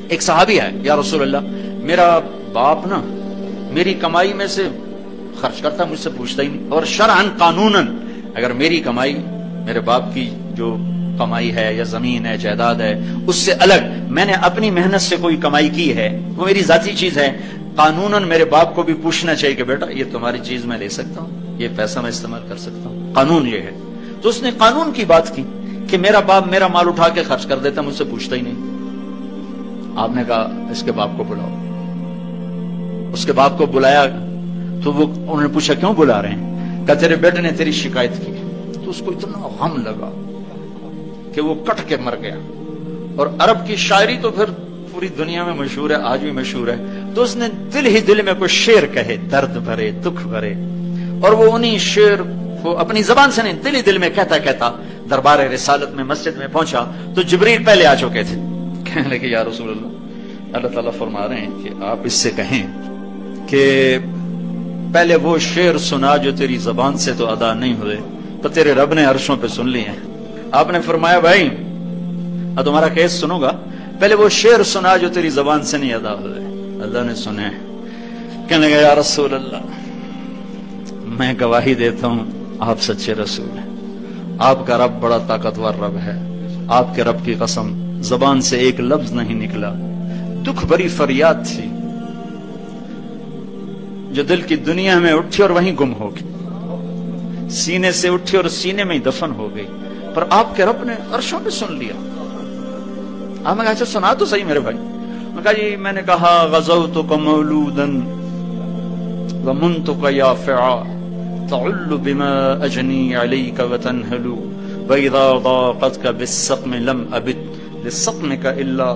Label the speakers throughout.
Speaker 1: ایک صحابی ہے، یا رسول اللہ میرا باپ نا میری کمائی میں سے خرچ کرتا، مجھ سے پوچھتا ہی نہیں، اور شرعاً قانوناً اگر میری کمائی میرے باپ کی جو کمائی ہے یا زمین ہے جائیداد ہے اس سے الگ میں نے اپنی محنت سے کوئی کمائی کی ہے، وہ میری ذاتی چیز ہے، قانوناً میرے باپ کو بھی پوچھنا چاہیے کہ بیٹا یہ تمہاری چیز میں لے سکتا ہوں، یہ پیسہ میں استعمال کر سکتا ہوں، قانون یہ ہے۔ تو اس نے قانون کی بات کی کہ میرا باپ میرا مال اٹھا کے خرچ کر دیتا، مجھ سے پوچھتا ہی نہیں۔ آپ نے کہا اس کے باپ کو بلاؤ۔ اس کے باپ کو بلایا تو وہ انہوں نے پوچھا کیوں بلا رہے ہیں؟ کہا تیرے بیٹے نے تیری شکایت کی۔ تو اس کو اتنا غم لگا کہ وہ کٹ کے مر گیا۔ اور عرب کی شاعری تو پھر پوری دنیا میں مشہور ہے، آج بھی مشہور ہے۔ تو اس نے دل ہی دل میں کوئی شعر کہے، درد بھرے دکھ بھرے، اور وہ انہی شعر کو اپنی زبان سے نہیں دل ہی دل میں کہتا کہتا دربار رسالت میں مسجد میں پہنچا تو جبریل پہلے آ چکے تھے۔ کہنے لگے یا رسول اللہ، اللہ تعالیٰ فرما رہے ہیں کہ آپ اس سے کہیں کہ پہلے وہ شعر سنا جو تیری زبان سے تو ادا نہیں ہوئے، تو تیرے رب نے عرشوں پہ سن لیے ہیں۔ آپ نے فرمایا بھائی اب تمہارا کیس سنو گا، پہلے وہ شعر سنا جو تیری زبان سے نہیں ادا ہوئے۔ اللہ نے سنے۔ کہنے لگا یا رسول اللہ میں گواہی دیتا ہوں آپ سچے رسول ہیں، آپ کا رب بڑا طاقتور رب ہے، آپ کے رب کی قسم زبان سے ایک لفظ نہیں نکلا، دکھ بھری فریاد تھی جو دل کی دنیا میں اٹھی اور وہیں گم ہو گئی، سینے سے اٹھی اور سینے میں ہی دفن ہو گئی، پر آپ کے رب نے عرشوں پہ سن لیا۔ آپ نے کہا اچھا سنا تو صحیح میرے بھائی۔ میں کہا جی میں نے کہا غزوتک مولودا ومنتک یافعا تعل بما اجنی علیک وتنہل واذا ضاقتک بالسقم لم ابت لسقمک الا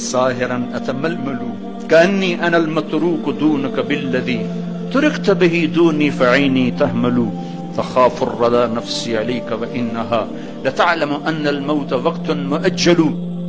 Speaker 1: ساہرا اتململ کأنی انا المتروک دونک بالذی ترکت به دونی فعینی تحمل تخاف الردى نفسي عليك وإنها لتعلم أن الموت وقت مؤجل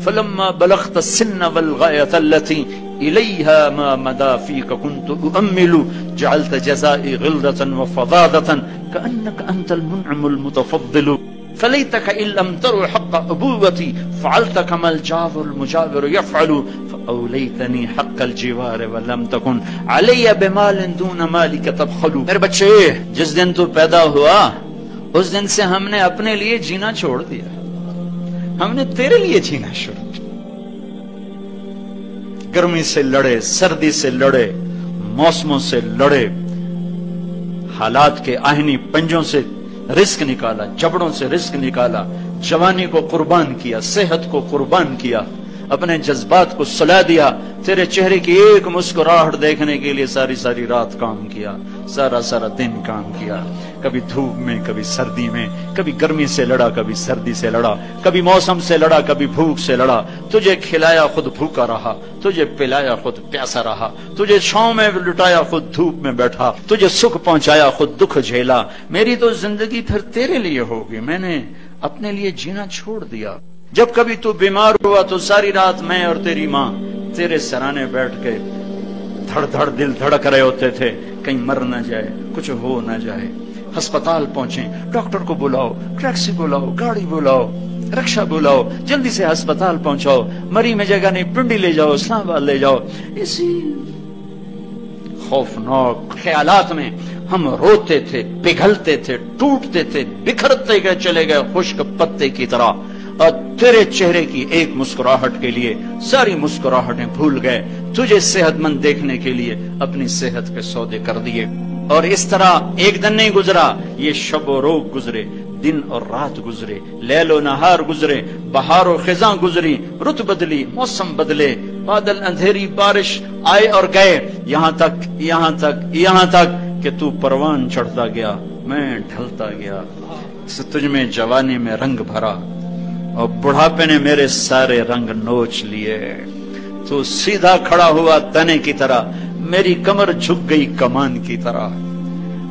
Speaker 1: فلما بلغت السن والغاية التي إليها ما مدى فيك كنت أؤمل جعلت جزائي غلظة وفظاظة كأنك أنت المنعم المتفضل فليتك إن لم تر حق أبوتي فعلت كما الجار المجاور يفعل فأوليتني حق الجوار ولم تكن علي بمال دون مالك تبخل۔ میرے بچے جس دن تو پیدا ہوا اس دن سے ہم نے اپنے لیے جینا چھوڑ دیا، ہم نے تیرے لیے جینا شروع کیا۔ گرمی سے لڑے، سردی سے لڑے، موسموں سے لڑے، حالات کے آہنی پنجوں سے رزق نکالا، جبڑوں سے رزق نکالا، جوانی کو قربان کیا، صحت کو قربان کیا، اپنے جذبات کو سلا دیا، تیرے چہرے کی ایک مسکراہٹ دیکھنے کے لیے ساری ساری رات کام کیا، سارا سارا دن کام کیا، کبھی دھوپ میں کبھی سردی میں، کبھی گرمی سے لڑا کبھی سردی سے لڑا، کبھی موسم سے لڑا کبھی بھوک سے لڑا، تجھے کھلایا خود بھوکا رہا، تجھے پلایا خود پیاسا رہا، تجھے چھاؤں میں لٹایا خود دھوپ میں بیٹھا، تجھے سکھ پہنچایا خود دکھ جھیلا۔ میری تو زندگی پھر تیرے لیے ہوگی، میں نے اپنے لیے جینا چھوڑ دیا۔ جب کبھی تو بیمار ہوا تو ساری رات میں اور تیری ماں تیرے سرانے بیٹھ کے دھڑ دھڑ دل دھڑک رہے ہوتے تھے، کہیں مر نہ جائے، کچھ ہو نہ جائے۔ ہسپتال پہنچے، ڈاکٹر کو بلاؤ، ٹیکسی بلاؤ، گاڑی بلاؤ، رکشہ بلاؤ، جلدی سے ہسپتال پہنچاؤ، مری میں جگہ نہیں، پنڈی لے جاؤ، اسلام آباد لے جاؤ۔ اسی خوفناک خیالات میں ہم روتے تھے، پگھلتے تھے، ٹوٹتے تھے، بکھرتے گئے چلے گئے خشک پتے کی طرح، اور تیرے چہرے کی ایک مسکراہٹ کے لیے ساری مسکراہٹیں بھول گئے، تجھے صحت مند دیکھنے کے لیے اپنی صحت کے سودے کر دیے۔ اور اس طرح ایک دن نہیں گزرا، یہ شب و روز گزرے، دن اور رات گزرے، لیل و نہار گزرے، بہار و خزاں گزری، رت بدلی، موسم بدلے، بادل اندھیری، بارش آئے اور گئے، یہاں تک کہ تو پروان چڑھتا گیا، میں ڈھلتا گیا، تجھ میں جوانی میں رنگ بھرا اور بڑھاپے نے میرے سارے رنگ نوچ لیے۔ تو سیدھا کھڑا ہوا تنے کی طرح، میری کمر جھک گئی کمان کی طرح،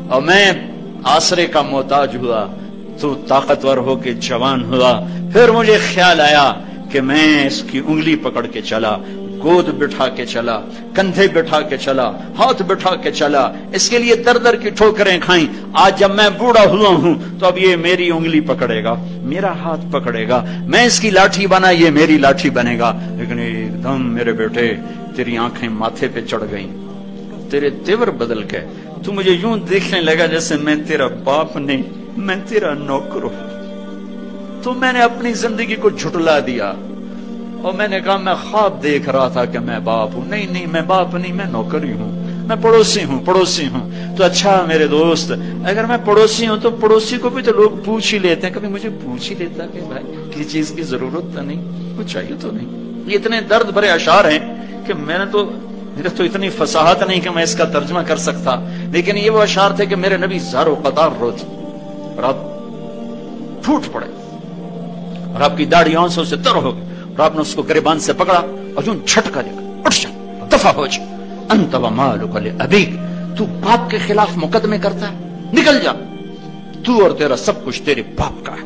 Speaker 1: اور میں آسرے کا محتاج ہوا، تو طاقتور ہو کے جوان ہوا۔ پھر مجھے خیال آیا کہ میں اس کی انگلی پکڑ کے چلا، گود بٹھا کے چلا، کندھے بٹھا کے چلا، ہاتھ بٹھا کے چلا، اس کے لیے در در کی ٹھوکریں کھائیں۔ آج جب میں بوڑھا ہوا ہوں تو اب یہ میری انگلی پکڑے گا، میرا ہاتھ پکڑے گا، میں اس کی لاٹھی بنا، یہ میری لاٹھی بنے گا۔ لیکن ایک دم میرے بیٹے تیری آنکھیں ماتھے پہ چڑھ گئیں، تیرے تیور بدل گئے، تو مجھے یوں دیکھنے لگا جیسے میں تیرا باپ نہیں، میں تیرا نوکر ہوں۔ تو میں نے اپنی زندگی کو جھٹلا دیا اور میں نے کہا میں خواب دیکھ رہا تھا کہ میں باپ ہوں۔ نہیں، میں باپ نہیں، میں نوکر ہی ہوں، میں پڑوسی ہوں۔ تو اچھا میرے دوست، اگر میں پڑوسی ہوں تو پڑوسی کو بھی تو لوگ پوچھ ہی لیتے ہیں، کبھی مجھے پوچھ ہی لیتا کہ بھائی کسی چیز کی ضرورت تو نہیں، کچھ چاہیے تو نہیں۔ یہ اتنے درد بھرے اشعار ہیں کہ میرے تو اتنی فصاحت نہیں کہ میں اس کا ترجمہ کر سکتا، لیکن یہ وہ اشعار تھے کہ میرے نبی زار و قطار روتے اور آپ پھوٹ پڑے اور آپ کی داڑھی آنسوں سے تر ہو گئی اور آپ نے اس کو گریبان سے پکڑا اور یوں جھٹکا دے کر اٹھ جا، دفع ہو جا، انت ومالک لابیک، تو باپ کے خلاف مقدمے کرتا ہے، نکل جا، تو اور تیرا سب کچھ تیرے باپ کا ہے۔